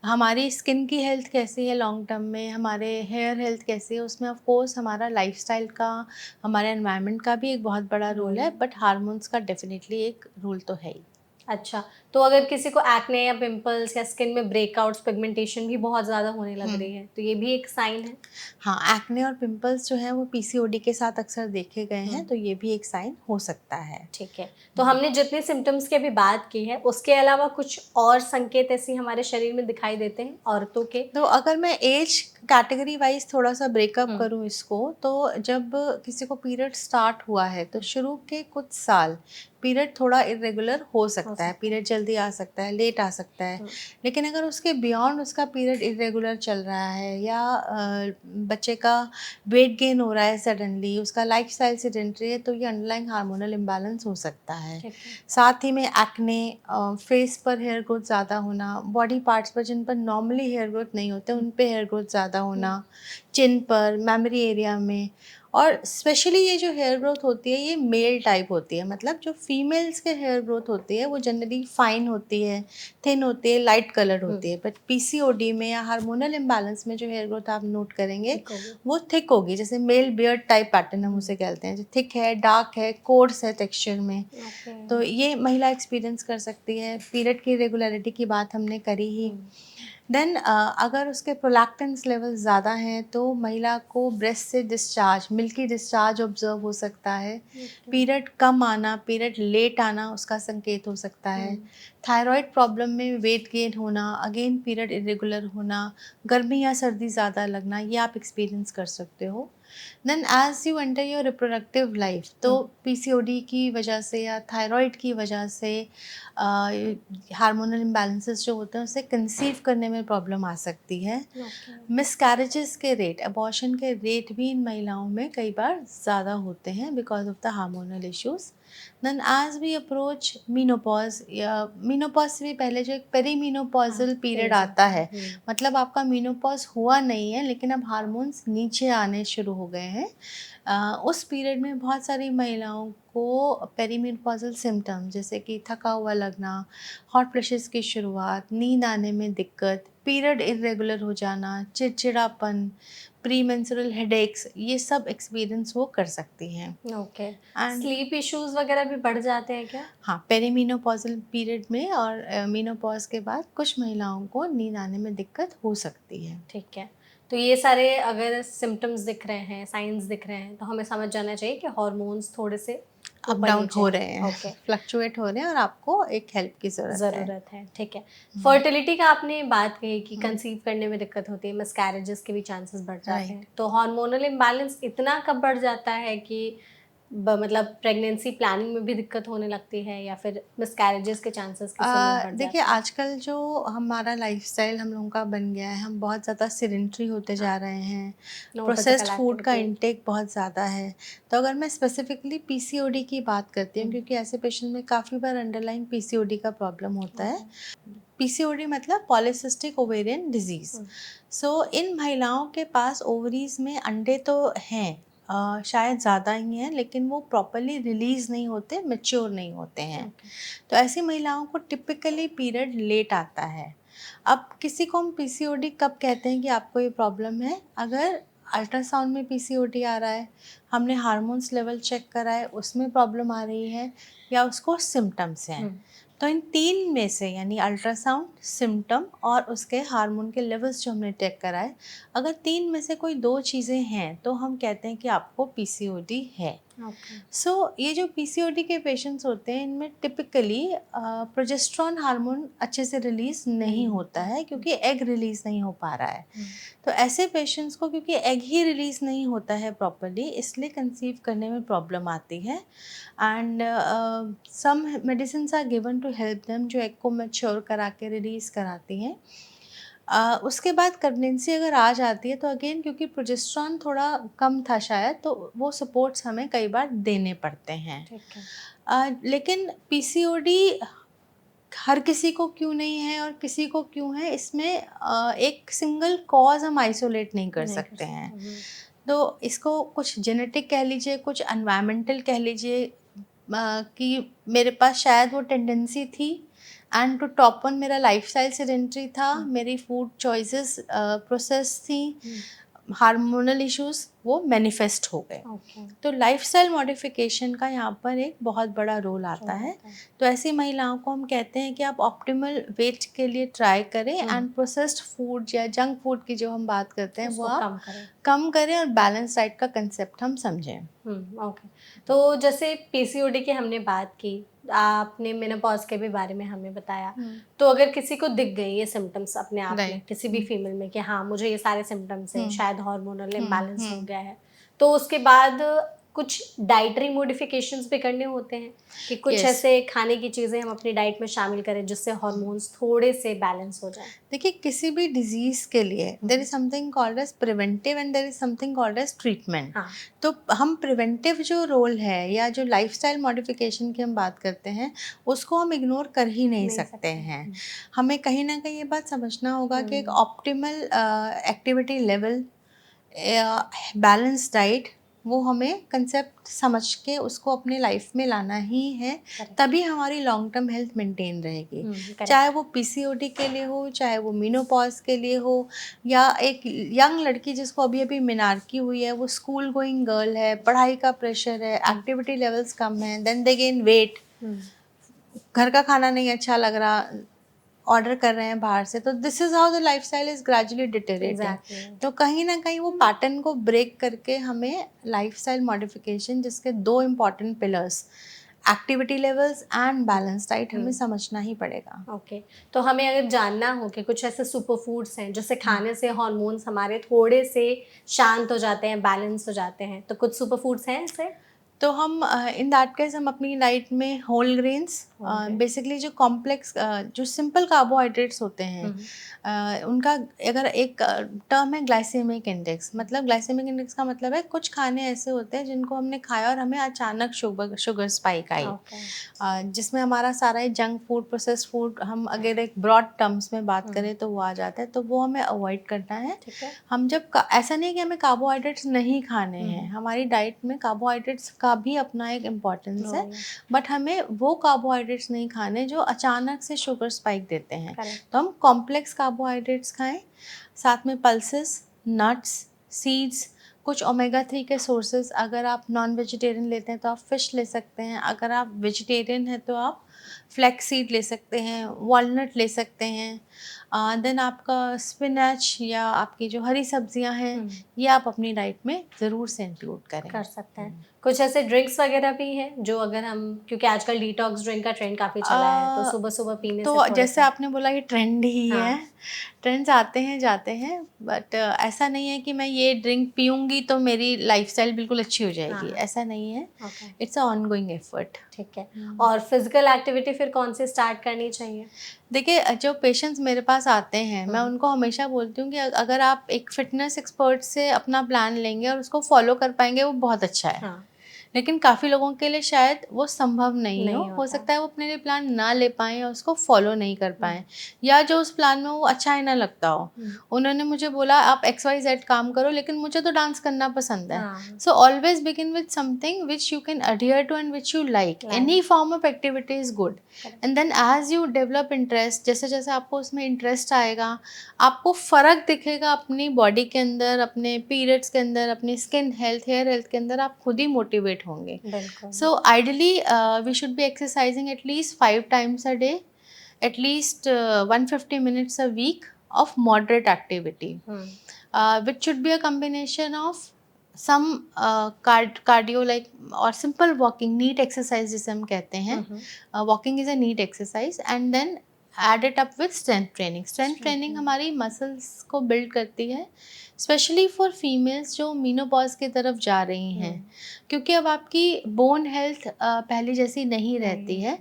हमारी स्किन की हेल्थ कैसी है लॉन्ग टर्म में, हमारे हेयर हेल्थ कैसी है, उसमें ऑफ कोर्स हमारा लाइफस्टाइल का, हमारे एनवायरनमेंट का भी एक बहुत बड़ा रोल है, बट हार्मोन्स का डेफिनेटली एक रोल तो है ही। अच्छा, तो अगर किसी को एक्ने या पिंपल्स या स्किन में ब्रेकआउट्स, पिगमेंटेशन भी बहुत ज़्यादा होने लग रही है, तो ये भी एक साइन है? हाँ, एक्ने और पिंपल्स जो हैं वो पीसीओडी के साथ अक्सर देखे गए हैं, तो ये भी एक साइन हो सकता है। ठीक है, तो हमने जितने सिम्पटम्स की अभी बात की है, उसके अलावा कुछ और संकेत ऐसे हमारे शरीर में दिखाई देते हैं औरतों के? तो अगर मैं एज कैटेगरी वाइज थोड़ा सा ब्रेकअप करूं इसको, तो जब किसी को पीरियड स्टार्ट हुआ है तो शुरू के कुछ साल पीरियड थोड़ा इरेगुलर हो सकता है, पीरियड जल्दी आ सकता है, लेट आ सकता है। लेकिन अगर उसके बियॉन्ड उसका पीरियड इरेगुलर चल रहा है या बच्चे का वेट गेन हो रहा है सडनली, उसका लाइफस्टाइल सेडेंटरी है, तो ये अंडरलाइंग हार्मोनल इम्बैलेंस हो सकता है। साथ ही में एक्ने, फेस पर हेयर ग्रोथ ज़्यादा होना, बॉडी पार्ट्स पर जिन पर नॉर्मली हेयर ग्रोथ नहीं होते उन पे हेयर ग्रोथ ज़्यादा होना, चिन पर, मेमोरी एरिया में, और स्पेशली ये जो हेयर ग्रोथ होती है ये मेल टाइप होती है, मतलब जो फीमेल्स के हेयर ग्रोथ होती है वो जनरली फाइन होती है, थिन होती है, लाइट कलर होती है, बट पीसीओडी में या हार्मोनल इम्बैलेंस में जो हेयर ग्रोथ आप नोट करेंगे वो थिक होगी, जैसे मेल बियर्ड टाइप पैटर्न हम उसे कहते हैं, जो थिक है, डार्क है, कोर्स है टेक्सचर में। तो ये महिला एक्सपीरियंस कर सकती है। पीरियड की रेगुलरिटी की बात हमने करी ही। देन अगर उसके प्रोलैक्टिन्स लेवल ज़्यादा हैं तो महिला को ब्रेस्ट से डिस्चार्ज, मिल्की डिस्चार्ज ऑब्जर्व हो सकता है। पीरियड कम आना, पीरियड लेट आना उसका संकेत हो सकता है। थायराइड प्रॉब्लम में वेट गेन होना, अगेन पीरियड इरेगुलर होना, गर्मी या सर्दी ज़्यादा लगना, ये आप एक्सपीरियंस कर सकते हो। Then as you enter your reproductive life, तो पीसीओडी की वजह से या थायराइड की वजह से हार्मोनल इम्बैलेंसेस जो होते हैं उससे कंसीव करने में प्रॉब्लम आ सकती है। मिसकैरेजेस के रेट, अबॉर्शन के रेट भी इन महिलाओं में कई बार ज़्यादा होते हैं because of the hormonal issues. Then as we approach menopause, या मीनोपॉज से भी पहले जो एक पेरीमीनोपॉजल पीरियड आता है, मतलब आपका मीनोपॉज हुआ नहीं है लेकिन अब हार्मोन्स नीचे आने शुरू हो गए हैं, उस पीरियड में बहुत सारी महिलाओं को पेरीमेनोपॉजल सिम्टम्स जैसे कि थका हुआ लगना, हॉट फ्लैशेस की शुरुआत, नींद आने में दिक्कत, पीरियड इरेगुलर हो जाना, चिड़चिड़ापन, प्री मेंस्ट्रुअल हेडेक्स, ये सब एक्सपीरियंस वो कर सकती हैं। ओके, एंड स्लीप इश्यूज वगैरह भी बढ़ जाते हैं क्या? हाँ, पेरीमेनोपॉजल पीरियड में और मेनोपॉज के बाद कुछ महिलाओं को नींद आने में दिक्कत हो सकती है। ठीक है, तो ये सारे अगर सिम्टम्स दिख रहे हैं, साइंस दिख रहे हैं, तो हमें समझ जाना चाहिए कि हार्मोन्स थोड़े से अप ऊपर डाउन नीचे हो हैं। रहे हैं, ओके, फ्लक्चुएट हो रहे हैं और आपको एक हेल्प की ज़रूरत है। ज़रूरत है, ठीक है। फर्टिलिटी का आपने बात कही कि कंसीव करने में दिक्कत होती है, मिसकैरेजेस के भी चांसेस बढ़ जाते हैं, राइट। तो हार्मोनल इम्बैलेंस इतना कब बढ़ जाता है कि मतलब प्रेगनेंसी प्लानिंग में भी दिक्कत होने लगती है या फिर मिसकैरेजेस के चांसेस किसी में बढ़ देखिए जाते हैं? आजकल जो हमारा लाइफस्टाइल हम लोगों का बन गया है, हम बहुत ज़्यादा सिडेंट्री होते जा रहे हैं, नो प्रोसेस्ड फिजिकल फूड का एक्टिविटी। इंटेक बहुत ज़्यादा है। तो अगर मैं स्पेसिफिकली पीसीओडी की बात करती हूँ क्योंकि ऐसे पेशेंट में काफ़ी बार अंडरलाइन पीसीओडी का प्रॉब्लम होता है। पीसीओडी मतलब पॉलीसिस्टिक ओवेरियन डिजीज़। सो इन महिलाओं के पास ओवरीज में अंडे तो हैं, शायद ज़्यादा ही हैं, लेकिन वो प्रॉपरली रिलीज़ नहीं होते, मैच्योर नहीं होते हैं। तो ऐसी महिलाओं को टिपिकली पीरियड लेट आता है। अब किसी को हम पीसीओडी कब कहते हैं कि आपको ये प्रॉब्लम है, अगर अल्ट्रासाउंड में पीसीओडी आ रहा है, हमने हार्मोन्स लेवल चेक करा है उसमें प्रॉब्लम आ रही है, या उसको सिम्टम्स हैं। तो इन तीन में से यानी अल्ट्रासाउंड, सिम्टम और उसके हार्मोन के लेवल्स जो हमने चेक करा है, अगर तीन में से कोई दो चीज़ें हैं तो हम कहते हैं कि आपको पीसीओडी है। ओके। सो ये जो पीसीओडी के पेशेंट्स होते हैं इनमें टिपिकली प्रोजेस्टेरॉन हार्मोन अच्छे से रिलीज नहीं होता है क्योंकि एग रिलीज नहीं हो पा रहा है। तो ऐसे पेशेंट्स को क्योंकि एग ही रिलीज नहीं होता है प्रॉपरली, इसलिए कंसीव करने में प्रॉब्लम आती है। And some medicine are given to help them जो एग को मैच्योर करा के रिलीज कराती हैं। उसके बाद प्रेगनेंसी अगर आ जाती है तो अगेन क्योंकि प्रोजेस्टेरॉन थोड़ा कम था शायद, तो वो सपोर्ट्स हमें कई बार देने पड़ते हैं। ठीक है। लेकिन पीसीओडी हर किसी को क्यों नहीं है और किसी को क्यों है, इसमें एक सिंगल कॉज हम आइसोलेट नहीं कर सकते हैं। तो इसको कुछ जेनेटिक कह लीजिए, कुछ एनवायरमेंटल कह लीजिए, कि मेरे पास शायद वो टेंडेंसी थी, एंड टू टॉप वन मेरा लाइफस्टाइल सेडेंटरी था, मेरी फूड चॉइसेस प्रोसेस थी, हार्मोनल इश्यूज वो मैनिफेस्ट हो गए। तो लाइफस्टाइल मॉडिफिकेशन का यहाँ पर एक बहुत बड़ा रोल आता है। तो ऐसी महिलाओं को हम कहते हैं कि आप ऑप्टिमल वेट के लिए ट्राई करें एंड प्रोसेस्ड फूड या जंक फूड की जो हम बात करते हैं वो आप कम करें और बैलेंस डाइट का कंसेप्ट हम समझें। ओके। तो जैसे पीसीओडी की हमने बात की, आपने मेनोपॉज के भी बारे में हमें बताया, तो अगर किसी को दिख गए ये सिम्टम्स अपने आप में, किसी भी फीमेल में कि हाँ मुझे ये सारे सिम्टम्स हैं, शायद हार्मोनल इम्बैलेंस हो गया है, तो उसके बाद कुछ डाइटरी मॉडिफिकेशंस भी करने होते हैं कि कुछ ऐसे खाने की चीज़ें हम अपनी डाइट में शामिल करें जिससे हार्मोन्स थोड़े से बैलेंस हो जाए। देखिए, किसी भी डिजीज के लिए there is something called as preventive and there is something called as treatment. तो हम प्रिवेंटिव जो रोल है या जो लाइफस्टाइल मॉडिफिकेशन की हम बात करते हैं उसको हम इग्नोर कर ही नहीं सकते हैं। हमें कहीं ना कहीं ये बात समझना होगा कि एक optimal activity level, balance diet, वो हमें कंसेप्ट समझ के उसको अपने लाइफ में लाना ही है, तभी हमारी लॉन्ग टर्म हेल्थ मेंटेन रहेगी। चाहे वो पीसीओडी के लिए हो, चाहे वो मेनोपॉज के लिए हो, या एक यंग लड़की जिसको अभी अभी मेनार्की हुई है, वो स्कूल गोइंग गर्ल है, पढ़ाई का प्रेशर है, एक्टिविटी लेवल्स कम है, देन दे गेन वेट, घर का खाना नहीं अच्छा लग रहा, ऑर्डर कर रहे हैं बाहर से, तो this is how the lifestyle is gradually deteriorating. तो कहीं ना कहीं वो पैटर्न को ब्रेक करके हमें लाइफस्टाइल मॉडिफिकेशन, जिसके दो important pillars activity levels and balance diet, हमें समझना ही पड़ेगा। ओके। तो हमें अगर जानना हो कि कुछ ऐसे सुपर फूड्स हैं जिसे खाने से हार्मोन्स हमारे थोड़े से शांत हो जाते हैं, बैलेंस हो जाते हैं, तो कुछ सुपर फूड्स हैं ऐसे? तो हम इन दैट केस हम अपनी डाइट में होल ग्रेन्स, बेसिकली जो कॉम्प्लेक्स जो सिंपल कार्बोहाइड्रेट्स होते हैं, उनका अगर एक टर्म है ग्लाइसेमिक इंडेक्स, मतलब ग्लाइसेमिक इंडेक्स का मतलब है कुछ खाने ऐसे होते हैं जिनको हमने खाया और हमें अचानक शुगर स्पाइक आई, जिसमें हमारा सारा जंक फूड, प्रोसेस्ड फूड, हम अगर एक ब्रॉड टर्म्स में बात करें तो वो आ जाता है, तो वो हमें अवॉइड करना है। हम जब ऐसा नहीं कि हमें कार्बोहाइड्रेट्स नहीं खाने हैं, हमारी डाइट में कार्बोहाइड्रेट्स का भी अपना एक इम्पॉर्टेंस है, बट हमें वो कार्बोहाइड्रेट्स नहीं खाने जो अचानक से शुगर स्पाइक देते हैं। तो हम कॉम्प्लेक्स कार्बोहाइड्रेट्स खाएं, साथ में पल्सेस, नट्स, सीड्स, कुछ ओमेगा 3 के सोर्सेज, अगर आप नॉन वेजिटेरियन लेते हैं तो आप फिश ले सकते हैं, अगर आप वेजिटेरियन हैं तो आप फ्लैक्स सीड ले सकते हैं, वॉलनट ले सकते हैं, देन आपका स्पिनच या आपकी जो हरी सब्जियां हैं ये आप अपनी डाइट में ज़रूर से इंक्लूड कर सकते हैं। कुछ ऐसे ड्रिंक्स वगैरह भी हैं जो अगर हम, क्योंकि आजकल डिटॉक्स ड्रिंक का ट्रेंड काफ़ी चला है, तो सुबह सुबह पीने तो से जैसे आपने बोला ये ट्रेंड ही है, ट्रेंड्स आते हैं जाते हैं, बट ऐसा नहीं है कि मैं ये ड्रिंक पीऊँगी तो मेरी लाइफस्टाइल बिल्कुल अच्छी हो जाएगी, ऐसा नहीं है। It's a ongoing effort. ठीक है। और फिजिकल एक्टिविटी फिर कौन सी स्टार्ट करनी चाहिए? देखिए, जो पेशेंट्स मेरे पास आते हैं मैं उनको हमेशा बोलती हूँ कि अगर आप एक फिटनेस एक्सपर्ट से अपना प्लान लेंगे और उसको फॉलो कर पाएंगे वो बहुत अच्छा है। लेकिन काफ़ी लोगों के लिए शायद वो संभव नहीं हो सकता है वो अपने लिए प्लान ना ले पाएँ या उसको फॉलो नहीं कर पाएँ, या जो उस प्लान में वो अच्छा ही ना लगता हो। उन्होंने मुझे बोला आप XYZ काम करो लेकिन मुझे तो डांस करना पसंद है। So always begin with something which you can adhere to and which you like. Any form of activity is good, and then as you develop interest, जैसे जैसे आपको उसमें इंटरेस्ट आएगा आपको फ़र्क दिखेगा अपनी बॉडी के अंदर, अपने पीरियड्स के अंदर, अपनी स्किन हेल्थ, हेयर हेल्थ के अंदर, आप खुद ही मोटिवेट होंगे। So ideally we should be exercising at least 5 times a day, at least 150 minutes a week of moderate activity, which should be a combination of some cardio like और simple walking, neat exercise जिसे हम कहते हैं, walking is a neat exercise, and then add it up with strength training. Strength training हमारी muscles को build करती है, specially for females जो मीनोपॉज की तरफ जा रही हैं, क्योंकि अब आपकी बोन हेल्थ पहले जैसी नहीं रहती है।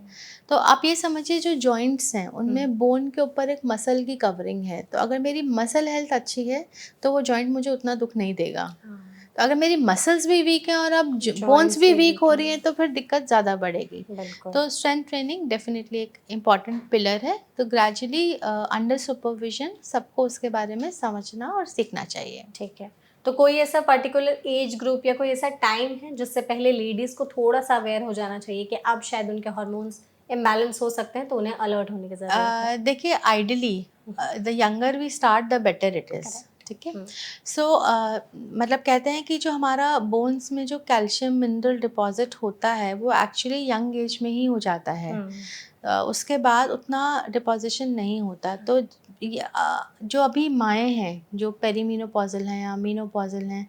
तो आप ये समझिए जो जॉइंट्स हैं उनमें बोन के ऊपर एक मसल की कवरिंग है, तो अगर मेरी मसल हेल्थ अच्छी है तो वो जॉइंट मुझे उतना दुख नहीं देगा। तो अगर मेरी मसल्स भी वीक हैं और अब बोन्स भी वीक हो रही हैं तो फिर दिक्कत ज़्यादा बढ़ेगी। तो स्ट्रेंथ ट्रेनिंग डेफिनेटली एक इम्पॉर्टेंट पिलर है। तो ग्रेजुअली अंडर सुपरविजन सबको उसके बारे में समझना और सीखना चाहिए। ठीक है। तो कोई ऐसा पर्टिकुलर एज ग्रुप या कोई ऐसा टाइम है जिससे पहले लेडीज़ को थोड़ा सा अवेयर हो जाना चाहिए कि अब शायद उनके हार्मोन्स इम्बैलेंस हो सकते हैं, तो उन्हें अलर्ट होने की ज़रूरत है? देखिए, ideally the younger we start the better it is. ठीक है। सो मतलब कहते हैं कि जो हमारा बोन्स में जो कैल्शियम मिनरल डिपॉजिट होता है वो एक्चुअली यंग एज में ही हो जाता है। उसके बाद उतना डिपॉजिशन नहीं होता। तो जो अभी माएँ हैं जो पेरीमीनोपॉजल हैं या मीनोपॉजल हैं,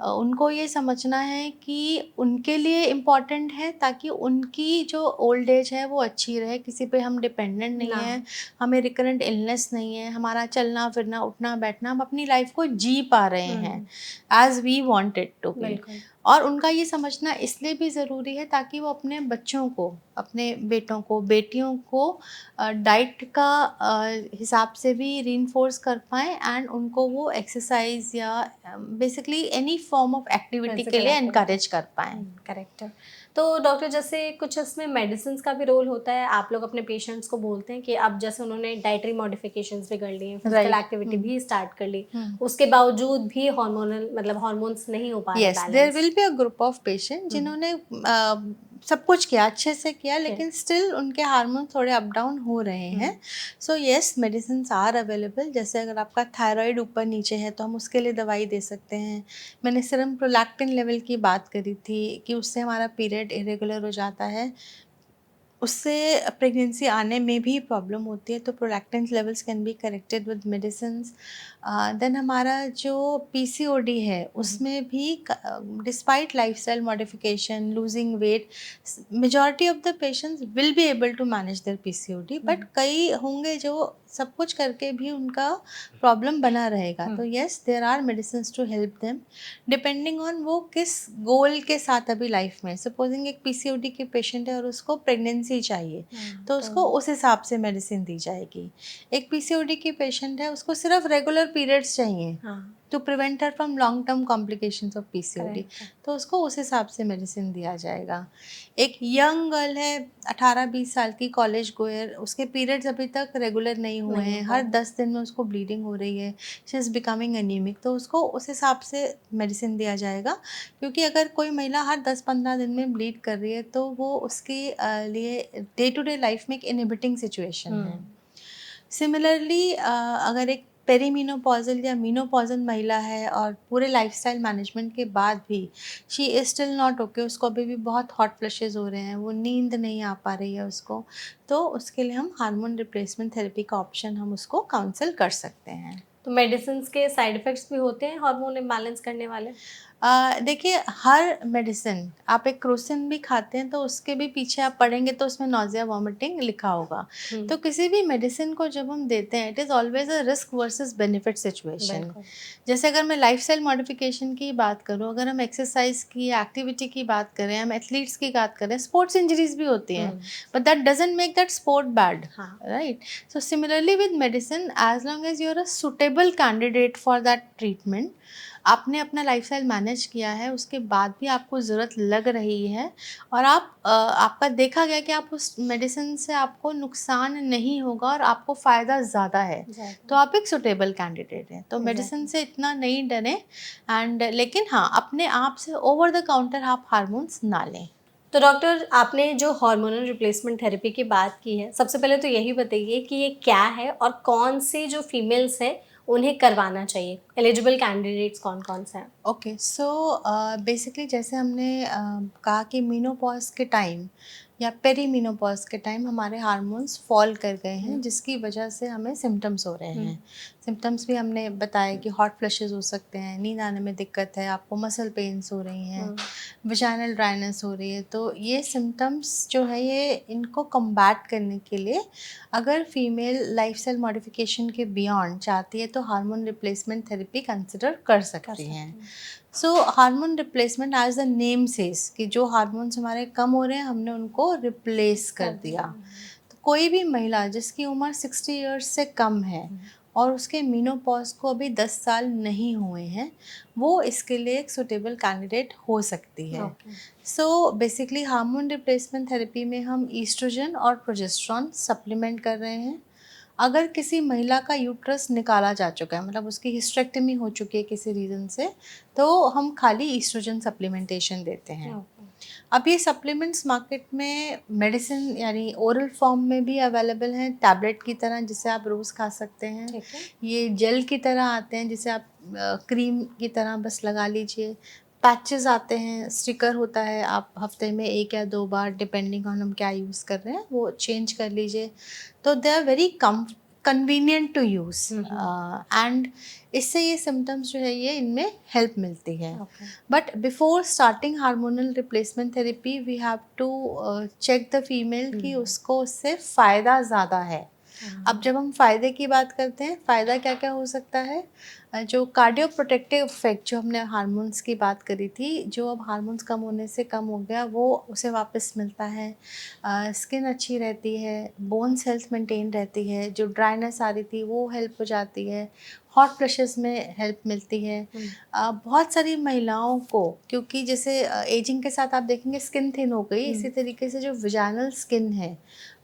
उनको ये समझना है कि उनके लिए इम्पॉर्टेंट है ताकि उनकी जो ओल्ड एज है वो अच्छी रहे, किसी पे हम डिपेंडेंट नहीं हैं, हमें रिकरेंट इलनेस नहीं है, हमारा चलना फिरना उठना बैठना, हम अपनी लाइफ को जी पा रहे हैं as we want it to be. और उनका ये समझना इसलिए भी ज़रूरी है ताकि वो अपने बच्चों को, अपने बेटों को, बेटियों को डाइट का हिसाब से भी रीइंफोर्स कर पाएँ एंड उनको वो एक्सरसाइज या basically any form of activity के लिए एनकरेज कर पाएँ। करेक्ट है। तो डॉक्टर, जैसे कुछ इसमें मेडिसिन का भी रोल होता है, आप लोग अपने पेशेंट्स को बोलते हैं कि अब जैसे उन्होंने डाइटरी मॉडिफिकेशंस भी कर ली हैं, फिजिकल एक्टिविटी भी स्टार्ट कर ली, उसके बावजूद भी हार्मोनल मतलब हार्मोन्स नहीं हो पा रहे balance. There will be a group of patient जिन्होंने सब कुछ किया, अच्छे से किया, लेकिन स्टिल उनके हार्मोन थोड़े अप डाउन हो रहे हैं। So yes, medicine are available. जैसे अगर आपका थायराइड ऊपर नीचे है तो हम उसके लिए दवाई दे सकते हैं। मैंने सीरम प्रोलैक्टिन लेवल की बात करी थी कि उससे हमारा पीरियड इरेगुलर हो जाता है, उससे प्रेगनेंसी आने में भी प्रॉब्लम होती है, तो prolactin levels can be corrected with medicines. Then हमारा जो पीसीओडी है उसमें भी despite lifestyle modification, losing weight, majority of the patients will be able to manage their PCOD, but कई होंगे जो सब कुछ करके भी उनका प्रॉब्लम बना रहेगा। तो yes, there are medicines to help them depending on वो किस गोल के साथ अभी लाइफ में। सपोजिंग एक पीसीओडी के पेशेंट है और उसको प्रेगनेंसी चाहिए, तो उसको उस हिसाब से मेडिसिन दी जाएगी। एक पीसीओडी की पेशेंट है, उसको सिर्फ रेगुलर पीरियड्स चाहिए to prevent her from long term complications of PCOD, तो उसको उस हिसाब से मेडिसिन दिया जाएगा। एक यंग गर्ल है 18-20 साल की, कॉलेज गोयर, उसके पीरियड्स अभी तक रेगुलर नहीं हुए हैं, हर 10 दिन में उसको ब्लीडिंग हो रही है, शी इज़ बिकमिंग एनीमिक, तो उसको उस हिसाब से मेडिसिन दिया जाएगा। क्योंकि अगर कोई महिला हर 10-15 दिन में ब्लीड कर रही है तो वो उसके लिए डे टू डे लाइफ में एक इनहिबिटिंग सिचुएशन है। सिमिलरली अगर एक पेरीमीनोपॉजल या मीनोपॉजल महिला है और पूरे लाइफस्टाइल मैनेजमेंट के बाद भी she is still not okay, उसको अभी भी बहुत हॉट फ्लशेस हो रहे हैं, वो नींद नहीं आ पा रही है उसको, तो उसके लिए हम हार्मोन रिप्लेसमेंट थेरेपी का ऑप्शन हम उसको काउंसल कर सकते हैं। तो मेडिसिन के साइड इफ़ेक्ट्स भी होते हैं हार्मोन इम्बैलेंस करने वाले? देखिए, हर मेडिसिन, आप एक क्रोसिन भी खाते हैं तो उसके भी पीछे आप पढ़ेंगे तो उसमें नॉजिया वॉमिटिंग लिखा होगा। तो किसी भी मेडिसिन को जब हम देते हैं, it is always a risk versus benefit situation. जैसे अगर मैं लाइफस्टाइल मॉडिफिकेशन की बात करूं, अगर हम एक्सरसाइज की, एक्टिविटी की बात करें, हम एथलीट्स की बात करें, स्पोर्ट्स इंजरीज भी होती हैं, but that doesn't make that sport bad, right? So similarly with medicine, as long as you are a suitable candidate for that treatment, आपने अपना लाइफस्टाइल मैनेज किया है, उसके बाद भी आपको ज़रूरत लग रही है और आपका देखा गया कि आप उस मेडिसिन से आपको नुकसान नहीं होगा और आपको फ़ायदा ज़्यादा है, तो आप एक सुटेबल कैंडिडेट हैं। तो मेडिसिन से इतना नहीं डरें, एंड लेकिन हाँ, अपने आप से ओवर द काउंटर आप हार्मोन्स ना लें। तो डॉक्टर, आपने जो हार्मोनल रिप्लेसमेंट थेरेपी की बात की है, सबसे पहले तो यही बताइए कि ये क्या है और कौन सी जो फीमेल्स हैं उन्हें करवाना चाहिए? एलिजिबल कैंडिडेट्स कौन-कौन से हैं? ओके, सो बेसिकली जैसे हमने कहा कि मीनोपॉज के टाइम या पेरीमीनोपॉज के टाइम हमारे हार्मोन्स फॉल कर गए हैं, जिसकी वजह से हमें सिम्टम्स हो रहे हैं। सिम्टम्स भी हमने बताया कि हॉट फ्लशेस हो सकते हैं, नींद आने में दिक्कत है, आपको मसल पेन्स हो रही हैं, वजाइनल ड्राइनेस हो रही है। तो ये सिम्टम्स जो है ये इनको कम्बैट करने के लिए अगर फीमेल लाइफस्टाइल मॉडिफिकेशन के बियॉन्ड चाहती है तो हार्मोन रिप्लेसमेंट थेरेपी कंसिडर कर सकती हैं। So hormone replacement as the name says कि जो हार्मोन्स हमारे कम हो रहे हैं हमने उनको रिप्लेस कर दिया। तो कोई भी महिला जिसकी उम्र 60 इयर्स से कम है और उसके मीनोपॉज को अभी 10 साल नहीं हुए हैं, वो इसके लिए एक सुटेबल कैंडिडेट हो सकती है। So basically hormone replacement therapy में हम ईस्ट्रोजन और प्रोजेस्टेरॉन सप्लीमेंट कर रहे हैं। अगर किसी महिला का यूट्रस निकाला जा चुका है, मतलब उसकी हिस्टेरेक्टमी हो चुकी है किसी रीज़न से, तो हम खाली ईस्ट्रोजन सप्लीमेंटेशन देते हैं। अब ये सप्लीमेंट्स मार्केट में मेडिसिन यानी ओरल फॉर्म में भी अवेलेबल हैं, टैबलेट की तरह जिसे आप रोज़ खा सकते हैं। ये जेल की तरह आते हैं जिसे आप क्रीम की तरह बस लगा लीजिए। पैचेस आते हैं, स्टिकर होता है, आप हफ्ते में 1 या 2 बार डिपेंडिंग ऑन हम क्या यूज़ कर रहे हैं वो चेंज कर लीजिए। तो they are very convenient to use and इससे ये सिम्टम्स जो है ये इनमें हेल्प मिलती है। But before starting hormonal replacement therapy we have to check the female कि उसको उससे फ़ायदा ज़्यादा है। अब जब हम फ़ायदे की बात करते हैं, फ़ायदा क्या क्या हो सकता है? जो कार्डियो प्रोटेक्टिव इफेक्ट जो हमने हार्मोन्स की बात करी थी, जो अब हार्मोन्स कम होने से कम हो गया वो उसे वापस मिलता है। स्किन अच्छी रहती है, बोन्स हेल्थ मेंटेन रहती है, जो ड्राइनेस आ रही थी वो हेल्प हो जाती है, हॉट फ्लशेस में हेल्प मिलती है। बहुत सारी महिलाओं को, क्योंकि जैसे एजिंग के साथ आप देखेंगे स्किन थिन हो गई, इसी तरीके से जो विजाइनल स्किन है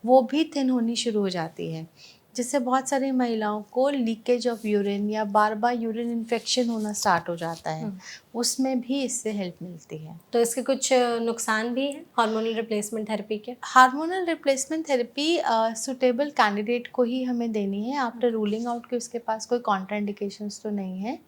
वो भी थिन होनी शुरू हो जाती है, जिससे बहुत सारी महिलाओं को लीकेज ऑफ यूरिन या बार बार यूरिन इन्फेक्शन होना स्टार्ट हो जाता है, उसमें भी इससे हेल्प मिलती है। तो इसके कुछ नुकसान भी हैं हार्मोनल रिप्लेसमेंट थेरेपी के? Hormonal replacement therapy suitable candidate को ही हमें देनी है आफ्टर रूलिंग आउट कि उसके पास कोई कॉन्ट्राइंडिकेशंस तो नहीं है।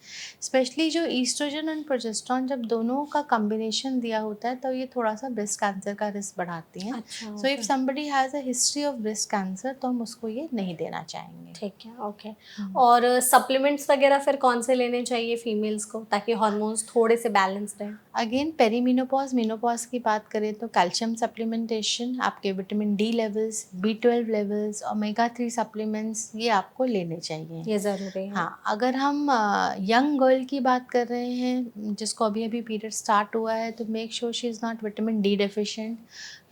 स्पेशली जो ईस्ट्रोजन एंड प्रोजेस्टेरॉन जब दोनों का कॉम्बिनेशन दिया होता है तो ये थोड़ा सा ब्रेस्ट कैंसर का रिस्क बढ़ाती हैं। So if somebody has a history of breast cancer तो हम उसको ये नहीं देना चाहेंगे। ठीक है, ओके। और सप्लीमेंट्स वगैरह फिर कौन से लेने चाहिए फीमेल्स को ताकि हार्मोन्स थोड़े से बैलेंस रहें? अगेन पेरीमीनोपॉज मेनोपॉज की बात करें तो कैल्शियम सप्लीमेंटेशन, आपके vitamin D levels, B12 levels, omega 3 supplements ये आपको लेने चाहिए। ये ज़रूरी है। हाँ, अगर हम यंग गर्ल की बात कर रहे हैं जिसको अभी अभी पीरियड स्टार्ट हुआ है तो make sure she is not vitamin D deficient,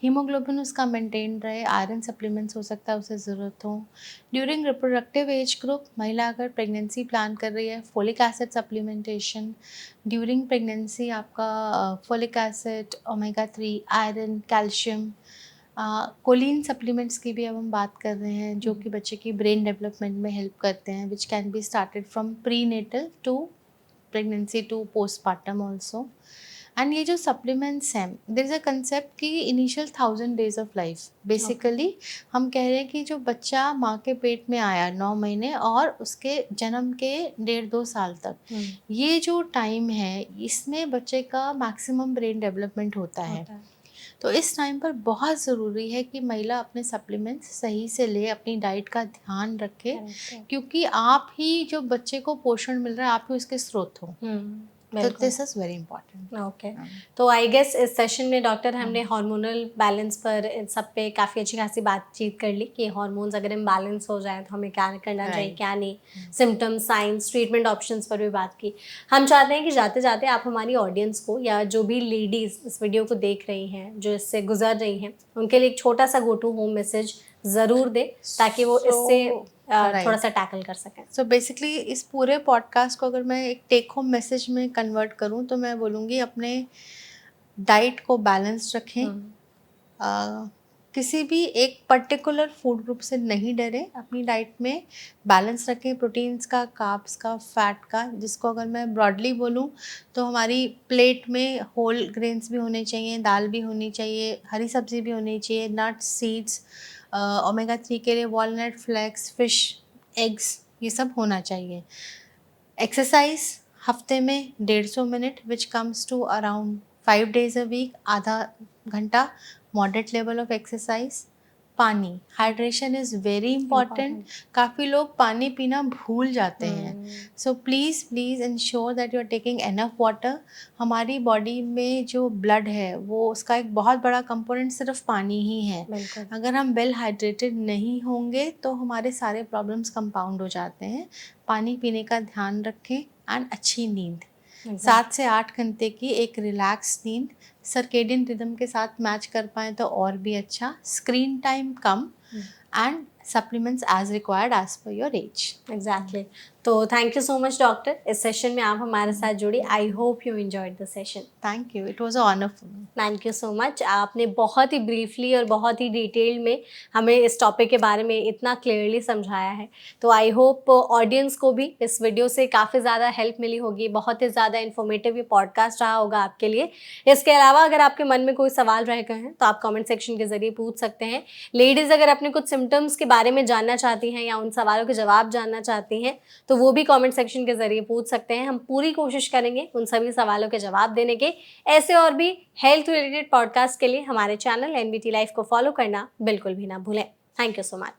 haemoglobin उसका मेंटेन रहे, आयरन सप्लीमेंट्स हो सकता है उसे ज़रूरत हो। ड्यूरिंग रिप्रोडक्टिव एज ग्रुप महिला अगर प्रेगनेंसी प्लान कर रही है, folic acid supplementation during pregnancy, आपका folic acid, omega 3, iron, calcium, choline supplements की भी अब हम बात कर रहे हैं जो कि बच्चे की ब्रेन डेवलपमेंट में हेल्प करते हैं, which can be started from prenatal to pregnancy to postpartum also. And ये जो सप्लीमेंट्स हैं, देयर इज़ अ कंसेप्ट कि initial 1000 days of life basically हम कह रहे हैं कि जो बच्चा माँ के पेट में आया 9 महीने और उसके जन्म के 1.5-2 साल तक, ये जो टाइम है इसमें बच्चे का मैक्सिमम ब्रेन डेवलपमेंट होता है। तो इस टाइम पर बहुत ज़रूरी है कि महिला अपने सप्लीमेंट्स सही से ले, अपनी डाइट का ध्यान रखे, क्योंकि आप ही जो बच्चे को पोषण मिल रहा है आप ही उसके स्रोत हो। तो this is very important. Okay, तो आई गेस इस सेशन में डॉक्टर हमने हार्मोनल बैलेंस पर इन सब पे काफ़ी अच्छी खासी बातचीत कर ली कि हार्मोन्स अगर इम्बैलेंस हो जाए तो हमें क्या करना चाहिए, क्या नहीं, सिम्टम्स, साइंस, ट्रीटमेंट ऑप्शंस पर भी बात की। हम चाहते हैं कि जाते जाते आप हमारी ऑडियंस को या जो भी लेडीज़ इस वीडियो को देख रही हैं, जो इससे गुजर रही हैं, उनके लिए एक छोटा सा गो टू होम मैसेज ज़रूर दें ताकि वो इससे थोड़ा सा टैकल कर सकें। सो बेसिकली इस पूरे पॉडकास्ट को अगर मैं एक टेक होम मैसेज में कन्वर्ट करूं तो मैं बोलूँगी अपने डाइट को बैलेंस रखें, किसी भी एक पर्टिकुलर फूड ग्रुप से नहीं डरें, अपनी डाइट में बैलेंस रखें, प्रोटीन्स का, कार्ब्स का, फैट का, जिसको अगर मैं ब्रॉडली बोलूं तो हमारी प्लेट में होल ग्रेन्स भी होने चाहिए, दाल भी होनी चाहिए, हरी सब्जी भी होनी चाहिए, नट्स, सीड्स, ओमेगा 3 के लिए वॉलनट, फ्लेक्स, फिश, एग्स, ये सब होना चाहिए। एक्सरसाइज हफ्ते में 150 minute which comes to around 5 days a week, आधा घंटा, मॉडरेट लेवल ऑफ एक्सरसाइज, पानी, हाइड्रेशन इज़ वेरी इंपॉर्टेंट। काफ़ी लोग पानी पीना भूल जाते हैं, so please please ensure that you are taking enough water. हमारी बॉडी में जो ब्लड है वो उसका एक बहुत बड़ा कंपोनेंट सिर्फ पानी ही है। अगर हम वेल हाइड्रेटेड नहीं होंगे तो हमारे सारे प्रॉब्लम्स कंपाउंड हो जाते हैं। पानी पीने का ध्यान रखें एंड अच्छी नींद, 7 से 8 घंटे की एक रिलैक्स नींद, सर्केडियन रिदम के साथ मैच कर पाएँ तो और भी अच्छा। स्क्रीन टाइम कम and supplements as required as per your age. Exactly. तो thank you so much doctor, इस सेशन में आप हमारे साथ जुड़ी। I hope you enjoyed the session. Thank you, it was a honour for me. Thank you so much. आपने बहुत ही briefly और बहुत ही डिटेल में हमें इस टॉपिक के बारे में इतना क्लियरली समझाया है। तो आई होप ऑडियंस को भी इस वीडियो से काफ़ी ज़्यादा हेल्प मिली होगी, बहुत ही ज़्यादा इन्फॉर्मेटिव ये पॉडकास्ट रहा होगा आपके लिए। इसके अलावा अगर आपके मन में कोई सवाल रह गए हैं तो आप कमेंट सेक्शन के ज़रिए पूछ सकते हैं। लेडीज़ अगर अपने कुछ सिम्टम्स के बारे में जानना चाहती हैं या उन सवालों के जवाब जानना चाहती हैं तो वो भी कमेंट सेक्शन के ज़रिए पूछ सकते हैं। हम पूरी कोशिश करेंगे उन सभी सवालों के जवाब देने के। ऐसे और भी हेल्थ रिलेटेड पॉडकास्ट के लिए हमारे चैनल एनबीटी लाइफ को फॉलो करना बिल्कुल भी ना भूलें। Thank you so much.